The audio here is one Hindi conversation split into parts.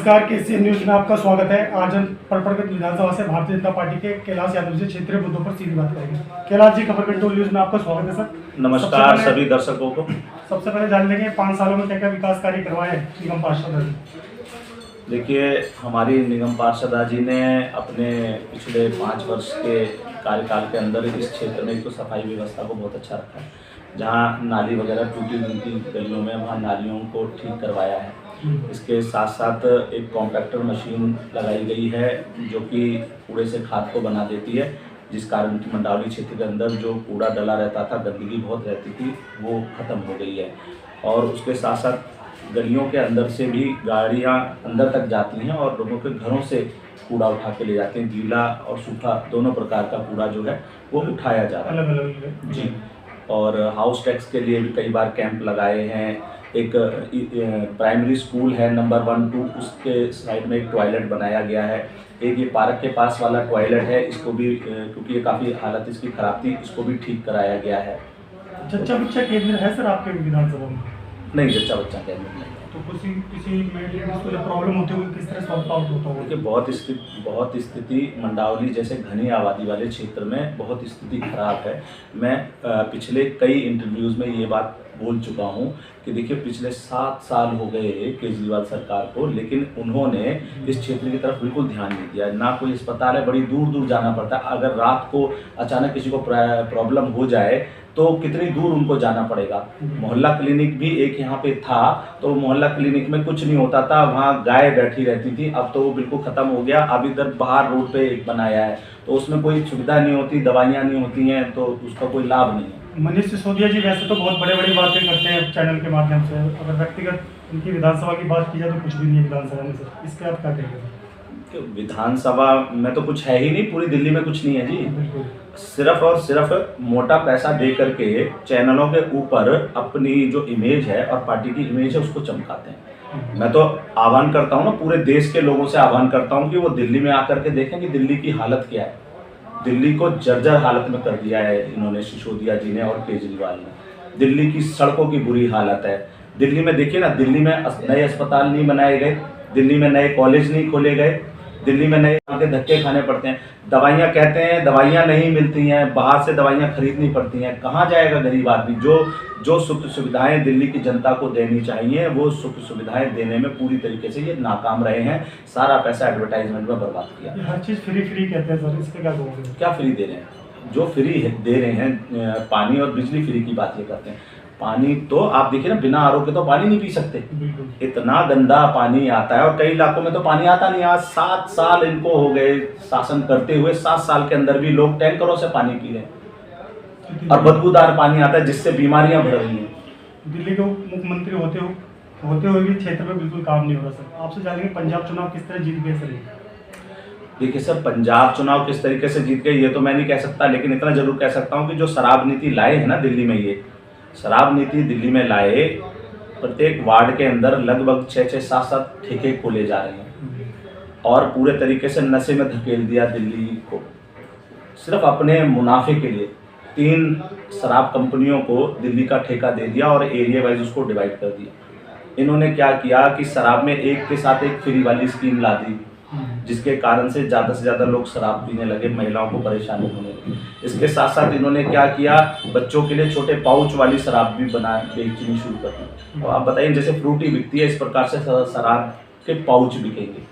नमस्कार, केसीएन न्यूज में आपका स्वागत है। आज हम परपड़गत विधानसभा से भारतीय जनता पार्टी के कैलाश यादव जी क्षेत्रीय मुद्दों पर सीधी बात करेंगे। कैलाश जी, खबर कंट्रोल न्यूज में आपका स्वागत है सर। नमस्कार सभी दर्शकों को। सबसे पहले जान लेंगे 5 सालों में क्या क्या विकास कार्य करवाए हैं निगम पार्षद जी। देखिए, हमारी निगम पार्षदा जी ने अपने पिछले 5 वर्ष के कार्यकाल के अंदर इस क्षेत्र में तो सफाई व्यवस्था को बहुत अच्छा रखा है। जहाँ नाली वगैरह टूटी फूटी गलियों में, वहाँ नालियों को ठीक करवाया है। इसके साथ साथ एक कॉम्पैक्टर मशीन लगाई गई है जो कि कूड़े से खाद को बना देती है, जिस कारण की मंडावली क्षेत्र के अंदर जो कूड़ा डला रहता था, गंदगी बहुत रहती थी, वो ख़त्म हो गई है। और उसके साथ साथ गलियों के अंदर से भी गाड़ियाँ अंदर तक जाती हैं और लोगों के घरों से कूड़ा उठा के ले जाते हैं। गीला और सूखा दोनों प्रकार का कूड़ा जो है वो उठाया जा रहा है अलग-अलग जी। और हाउस टैक्स के लिए भी कई बार कैंप लगाए हैं। एक प्राइमरी स्कूल है नंबर 1, 2, उसके साइड में एक टॉयलेट बनाया गया है। एक ये पार्क के पास वाला टॉयलेट है, इसको भी क्योंकि ये काफ़ी हालत इसकी ख़राब थी, इसको भी ठीक कराया गया है। जच्चा बच्चा केंद्र है सर आपके विधानसभा में? नहीं, जच्चा बच्चा केंद्र नहीं। तो किसी में प्रॉब्लम होती होगी, किस तरह सॉल्व आउट होता होगा? देखिए, बहुत स्थिति मंडावली जैसे घनी आबादी वाले क्षेत्र में बहुत स्थिति खराब है। मैं पिछले कई इंटरव्यूज़ में ये बात बोल चुका हूँ कि देखिए, पिछले 7 साल हो गए केजरीवाल सरकार को, लेकिन उन्होंने इस क्षेत्र की तरफ बिल्कुल ध्यान नहीं दिया। ना कोई अस्पताल है, बड़ी दूर दूर जाना पड़ता है। अगर रात को अचानक किसी को प्रॉब्लम हो जाए तो कितनी दूर उनको जाना पड़ेगा। मोहल्ला क्लिनिक भी एक यहाँ पे था, तो मोहल्ला क्लिनिक में कुछ नहीं होता था, वहाँ गाय बैठी रहती थी। अब तो वो बिल्कुल ख़त्म हो गया। अब इधर बाहर रोड पे एक बनाया है, तो उसमें कोई सुविधा नहीं होती, दवाइयाँ नहीं होती हैं, तो उसका कोई लाभ नहीं है। मनीष सिसोदिया जी वैसे तो बहुत बड़ी बातें करते हैं चैनल के माध्यम से, अगर व्यक्तिगत उनकी विधानसभा की बात की जाए तो कुछ भी नहीं है विधानसभा में सर, इसके आप क्या कहेंगे? विधानसभा में तो कुछ है ही नहीं, पूरी दिल्ली में कुछ नहीं है जी। सिर्फ और सिर्फ मोटा पैसा दे करके चैनलों के ऊपर अपनी जो इमेज है और पार्टी की इमेज है उसको चमकाते हैं। मैं तो आह्वान करता हूँ ना, पूरे देश के लोगों से आह्वान करता हूँ कि वो दिल्ली में आकर के देखें कि दिल्ली की हालत क्या है। दिल्ली को जर्जर हालत में कर दिया है इन्होंने, सिसोदिया जी ने और केजरीवाल ने। दिल्ली की सड़कों की बुरी हालत है। दिल्ली में देखिए ना, दिल्ली में नए अस्पताल नहीं बनाए गए, दिल्ली में नए कॉलेज नहीं खोले गए, दिल्ली में नए के धक्के खाने पड़ते हैं। दवाइयाँ कहते हैं दवाइयाँ नहीं मिलती हैं, बाहर से दवाइयाँ खरीदनी पड़ती हैं। कहाँ जाएगा गरीब आदमी? जो सुख सुविधाएं दिल्ली की जनता को देनी चाहिए, वो सुख सुविधाएं देने में पूरी तरीके से ये नाकाम रहे हैं। सारा पैसा एडवर्टाइजमेंट में बर्बाद किया। हर चीज़ फ्री कहते हैं सर, इस पर क्या कहोगे? क्या फ्री दे रहे हैं? जो फ्री दे रहे हैं, पानी और बिजली फ्री की बात ये करते हैं। पानी तो आप देखिए ना, बिना आरओ के तो पानी नहीं पी सकते। इतना गंदा पानी आता है और कई इलाकों में तो पानी आता नहीं। आज 7 साल इनको हो गए शासन करते हुए, 7 साल के अंदर भी लोग टैंकरों से पानी पी रहे हैं और बदबूदार पानी आता है जिससे बीमारियां बढ़ रही हैं। दिल्ली के मुख्यमंत्री होते हुए भी क्षेत्र में बिल्कुल काम नहीं हो रहा सर। आपसे जानेंगे पंजाब चुनाव किस तरह जीत गए सर? देखिए सर, पंजाब चुनाव किस तरीके से जीत गए ये तो मैं नहीं कह सकता, लेकिन इतना जरूर कह सकता हूँ कि जो शराब नीति लाए हैं ना दिल्ली में, ये शराब नीति दिल्ली में लाए, प्रत्येक वार्ड के अंदर लगभग 6-6, 7-7 ठेके खोले जा रहे हैं और पूरे तरीके से नशे में धकेल दिया दिल्ली को, सिर्फ अपने मुनाफे के लिए। 3 शराब कंपनियों को दिल्ली का ठेका दे दिया और एरिया वाइज उसको डिवाइड कर दिया। इन्होंने क्या किया कि शराब में एक के साथ एक फ्री वाली स्कीम ला दी, जिसके कारण से ज़्यादा से ज़्यादा लोग शराब पीने लगे, महिलाओं को परेशानी होने लगी। इसके साथ साथ इन्होंने क्या किया, बच्चों के लिए छोटे पाउच वाली शराब भी बेचनी शुरू कर दी। तो आप बताइए, जैसे फ्रूटी बिकती है, इस प्रकार से शराब के पाउच बिकेंगे।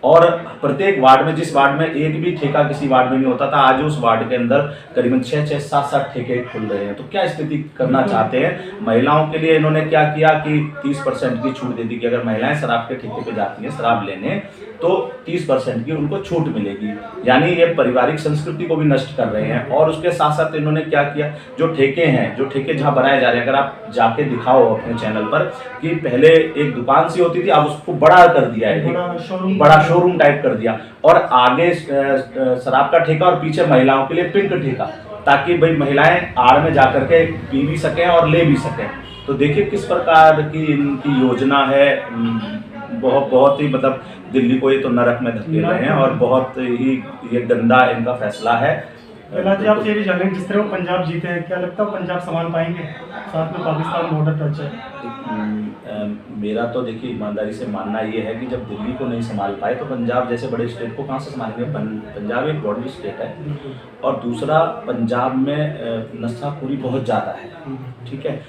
और प्रत्येक वार्ड में, जिस वार्ड में एक भी ठेका किसी वार्ड में नहीं होता था, आज उस वार्ड के अंदर करीबन 6-6, 7-7 ठेके खुल रहे हैं। तो क्या स्थिति करना चाहते हैं? महिलाओं के लिए इन्होंने क्या किया कि 30% की छूट दे दी कि अगर महिलाएं शराब के ठेके पे जाती हैं शराब लेने तो 30% की उनको छूट मिलेगी। यानी ये पारिवारिक संस्कृति को भी नष्ट कर रहे हैं। और उसके साथ साथ इन्होंने क्या किया, जो ठेके जहाँ बनाए जा रहे हैं, अगर आप जाके दिखाओ अपने चैनल पर कि पहले एक दुकान सी होती थी, अब उसको बड़ा कर दिया है, बड़ा शोरूम टाइप कर दिया, और आगे शराब का ठेका और पीछे महिलाओं के लिए पिंक ठेका, ताकि भाई महिलाएं आड़ में जाकर के पी भी सकें और ले भी सकें। तो देखिए किस प्रकार की इनकी योजना है। बहुत ही मतलब दिल्ली को ये तो नरक में धकेल रहे हैं और बहुत ही ये गंदा इनका फैसला है। कैलाश जी आपसे ये भी जानेंगे, जिस तरह वो पंजाब जीते हैं, क्या लगता है पंजाब संभाल पाएंगे? साथ में पाकिस्तान बॉर्डर टच है। मेरा तो देखिए ईमानदारी से मानना ये है कि जब दिल्ली को नहीं संभाल पाए तो पंजाब जैसे बड़े स्टेट को कहाँ से संभालेंगे। पंजाब एक बॉर्डर स्टेट है, और दूसरा पंजाब में नशाखोरी बहुत ज़्यादा है, ठीक है।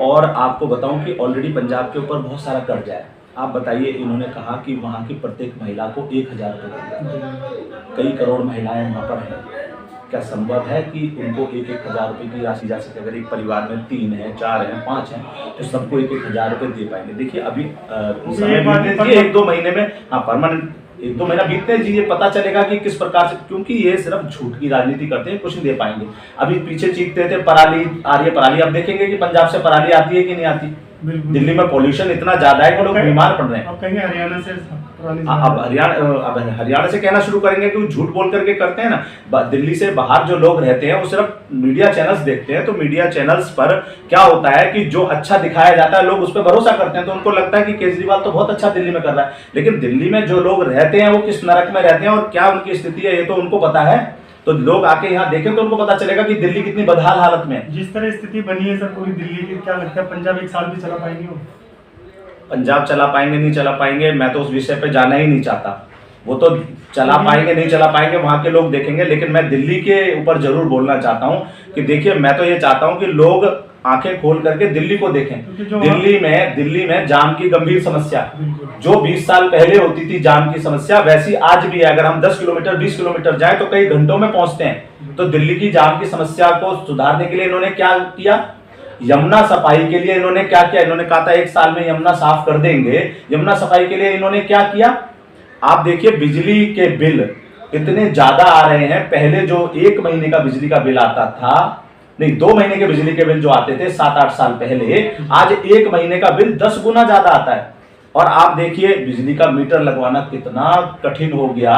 और आपको बताऊं कि ऑलरेडी पंजाब के ऊपर बहुत सारा कर्जा है। आप बताइए, इन्होंने कहा कि वहाँ की प्रत्येक महिला को 1000 रुपये देंगे। कई करोड़ महिलाएं वहाँ पर हैं, क्या संभव है कि उनको 1000 रुपये की राशि जा सके? अगर एक परिवार में 3 हैं, 4 हैं, 5 हैं, तो सबको 1000 रुपये दे पाएंगे? देखिए अभी समय बीतने दीजिए, 1-2 महीने में, हाँ परमानेंट 1-2 महीना बीतने दीजिए, पता चलेगा कि किस प्रकार से, क्योंकि ये सिर्फ झूठ की राजनीति करते हैं, कुछ नहीं दे पाएंगे। अभी पीछे चीखते थे पराली आ रही है, पराली, अब देखेंगे कि पंजाब से पराली आती है कि नहीं आती। दिल्ली में पॉल्यूशन इतना ज्यादा है कि लोग बीमार पड़ रहे हैं। अब कहेंगे हरियाणा से अब हरियाणा से कहना शुरू करेंगे कि झूठ बोल करके करते हैं ना। दिल्ली से बाहर जो लोग रहते हैं वो सिर्फ मीडिया चैनल्स देखते हैं, तो मीडिया चैनल्स पर क्या होता है कि जो अच्छा दिखाया जाता है लोग उस पर भरोसा करते हैं, तो उनको लगता है कि केजरीवाल तो बहुत अच्छा दिल्ली में कर रहा है। लेकिन दिल्ली में जो लोग रहते हैं वो किस नरक में रहते हैं और क्या उनकी स्थिति है ये तो उनको पता है। तो लोग आके यहाँ देखें तो उनको पता चलेगा कि दिल्ली कितनी बदहाल हालत में है। जिस तरह स्थिति बनी है सर पूरी दिल्ली की, क्या लगता है पंजाब 1 साल भी चला पाएंगे वो? पंजाब चला पाएंगे नहीं चला पाएंगे, मैं तो उस विषय पे जाना ही नहीं चाहता। वो तो चला पाएंगे नहीं चला पाएंगे वहां के लोग देखेंगे, लेकिन मैं दिल्ली के ऊपर जरूर बोलना चाहता हूं कि देखिए, मैं तो ये चाहता हूं कि लोग आंखें खोल करके दिल्ली को देखें। दिल्ली में जाम की गंभीर समस्या, जो 20 साल पहले होती थी जाम की समस्या, वैसी आज भी है। अगर हम 10 किलोमीटर 20 किलोमीटर जाए तो कई घंटों में पहुंचते हैं। तो दिल्ली की जाम की समस्या को सुधारने के लिए इन्होंने क्या किया? यमुना सफाई के लिए इन्होंने क्या किया? इन्होंने कहा था 1 साल में यमुना साफ कर देंगे। यमुना सफाई के लिए इन्होंने क्या किया? आप देखिए बिजली के बिल इतने ज्यादा आ रहे हैं। पहले जो 1 महीने का बिजली का बिल आता था, नहीं 2 महीने के बिजली के बिल जो आते थे 7-8 साल पहले, आज 1 महीने का बिल 10 गुना ज्यादा आता है। और आप देखिए बिजली का मीटर लगवाना कितना कठिन हो गया।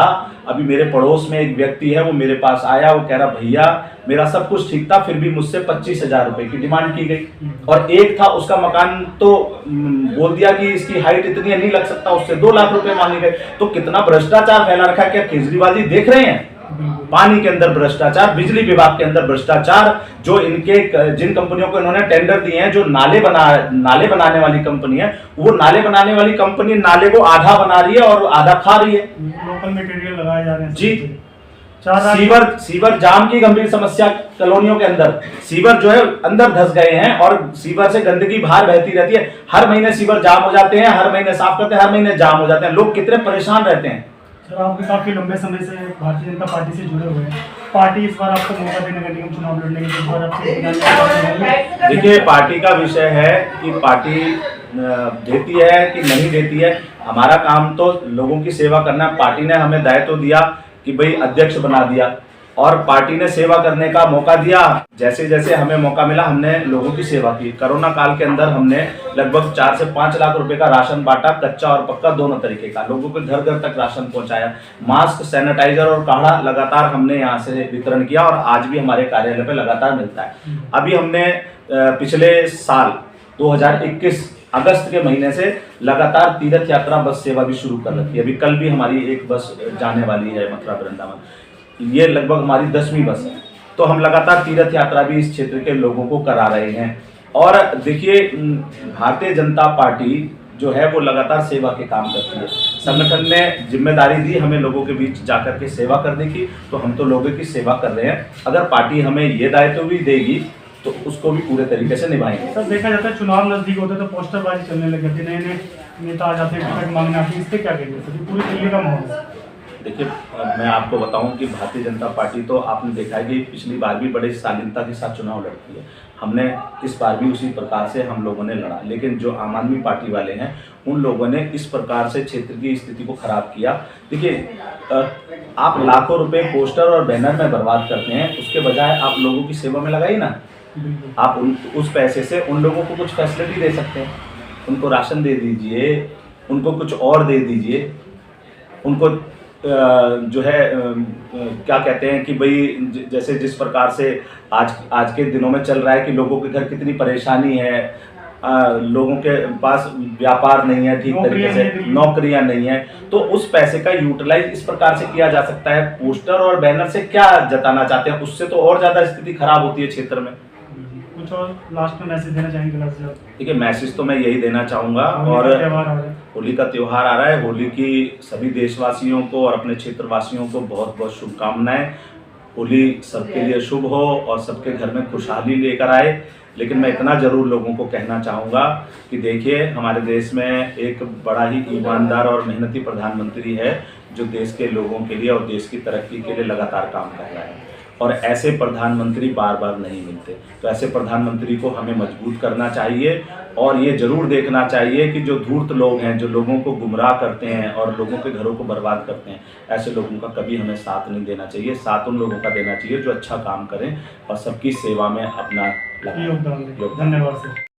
अभी मेरे पड़ोस में एक व्यक्ति है, वो मेरे पास आया, वो कह रहा भैया मेरा सब कुछ ठीक था, फिर भी मुझसे 25,000 रुपए की डिमांड की गई। और एक था उसका मकान, तो बोल दिया कि इसकी हाइट इतनी है, नहीं लग सकता, उससे 2 लाख रुपए मांगे गए। तो कितना भ्रष्टाचार फैला रखा है। क्या केजरीवाल जी देख रहे हैं? पानी के अंदर भ्रष्टाचार, बिजली विभाग के अंदर भ्रष्टाचार, जो इनके जिन कंपनियों को इन्होंने टेंडर दिए हैं, जो नाले बनाने वाली कंपनी है, वो नाले बनाने वाली कंपनी नाले को आधा बना रही है और आधा खा रही है। लोकल मटेरियल लगाए जा रहे हैं जी। सीवर जाम की गंभीर समस्या, कॉलोनियों के अंदर सीवर जो है अंदर धस गए हैं और सीवर से गंदगी बाहर बहती रहती है। हर महीने सीवर जाम हो जाते हैं, हर महीने साफ करते हैं, हर महीने जाम हो जाते हैं। लोग कितने परेशान रहते हैं। सर आप भी काफी लंबे समय से भारतीय जनता पार्टी से जुड़े हुए हैं। पार्टी इस बार आपको मौका देने का, निगम चुनाव लड़ने के, इस बार आपसे देखिए पार्टी का विषय है कि पार्टी देती है कि नहीं देती है। हमारा काम तो लोगों की सेवा करना। पार्टी ने हमें दायित्व दिया कि भाई अध्यक्ष बना दिया और पार्टी ने सेवा करने का मौका दिया। जैसे जैसे हमें मौका मिला हमने लोगों की सेवा की। कोरोना काल के अंदर हमने लगभग 4 से 5 लाख रुपए का राशन बांटा, कच्चा और पक्का दोनों तरीके का। लोगों के घर घर तक राशन पहुंचाया। मास्क, सैनिटाइजर और काढ़ा लगातार हमने यहाँ से वितरण किया और आज भी हमारे कार्यालय पे लगातार मिलता है। अभी हमने पिछले साल 2021 अगस्त के महीने से लगातार तीर्थ यात्रा बस सेवा भी शुरू कर रखी है। अभी कल भी हमारी एक बस जाने वाली है मथुरा वृंदावन। ये लगभग हमारी 10वीं बस है। तो हम लगातार तीर्थ यात्रा भी इस क्षेत्र के लोगों को करा रहे हैं। और देखिए भारतीय जनता पार्टी जो है वो लगातार सेवा के काम करती है। संगठन ने जिम्मेदारी दी हमें लोगों के बीच जाकर के सेवा करने की, तो हम तो लोगों की सेवा कर रहे हैं। अगर पार्टी हमें ये दायित्व भी देगी तो उसको भी पूरे तरीके से निभाएंगे। सर देखा जाता है चुनाव नजदीक होते तो पोस्टरबाजी चलने लग जाती है, नए नेता आ जाते हैं, टिकट मांगने आते हैं, इस पर क्या कहेंगे सर? पूरी दिल्ली का माहौल है। देखिए मैं आपको बताऊं कि भारतीय जनता पार्टी तो आपने देखा है कि पिछली बार भी बड़े शालीनता के साथ चुनाव लड़ती है। हमने इस बार भी उसी प्रकार से हम लोगों ने लड़ा। लेकिन जो आम आदमी पार्टी वाले हैं उन लोगों ने इस प्रकार से क्षेत्र की स्थिति को खराब किया। देखिए आप लाखों रुपए पोस्टर और बैनर में बर्बाद करते हैं, उसके बजाय आप लोगों की सेवा में लगाइए ना। आप उस पैसे से उन लोगों को कुछ फैसिलिटी दे सकते हैं। उनको राशन दे दीजिए, उनको कुछ और दे दीजिए, उनको जो है क्या कहते हैं कि भाई जैसे जिस प्रकार से आज के दिनों में चल रहा है कि लोगों के घर कितनी परेशानी है, लोगों के पास व्यापार नहीं है ठीक तरीके नौकरियां से, नहीं है। नौकरियां नहीं है, तो उस पैसे का यूटिलाइज इस प्रकार से किया जा सकता है। पोस्टर और बैनर से क्या जताना चाहते हैं, उससे तो और ज्यादा स्थिति खराब होती है क्षेत्र में। कुछ और लास्ट में मैसेज देना चाहेंगे क्लास से? देखिए, मैसेज तो मैं यही देना चाहूँगा। और होली का त्योहार आ रहा है। होली का त्यौहार आ रहा है, होली की सभी देशवासियों को और अपने क्षेत्रवासियों को बहुत बहुत शुभकामनाएं। होली सबके लिए शुभ हो और सबके घर में खुशहाली लेकर आए। लेकिन मैं इतना ज़रूर लोगों को कहना चाहूँगा कि देखिए, हमारे देश में एक बड़ा ही ईमानदार और मेहनती प्रधानमंत्री है जो देश के लोगों के लिए और देश की तरक्की के लिए लगातार काम कर रहा है, और ऐसे प्रधानमंत्री बार बार नहीं मिलते। तो ऐसे प्रधानमंत्री को हमें मजबूत करना चाहिए और ये जरूर देखना चाहिए कि जो धूर्त लोग हैं, जो लोगों को गुमराह करते हैं और लोगों के घरों को बर्बाद करते हैं, ऐसे लोगों का कभी हमें साथ नहीं देना चाहिए। साथ उन लोगों का देना चाहिए जो अच्छा काम करें और सबकी सेवा में अपना लगाएं। योगदान दें। धन्यवाद सर।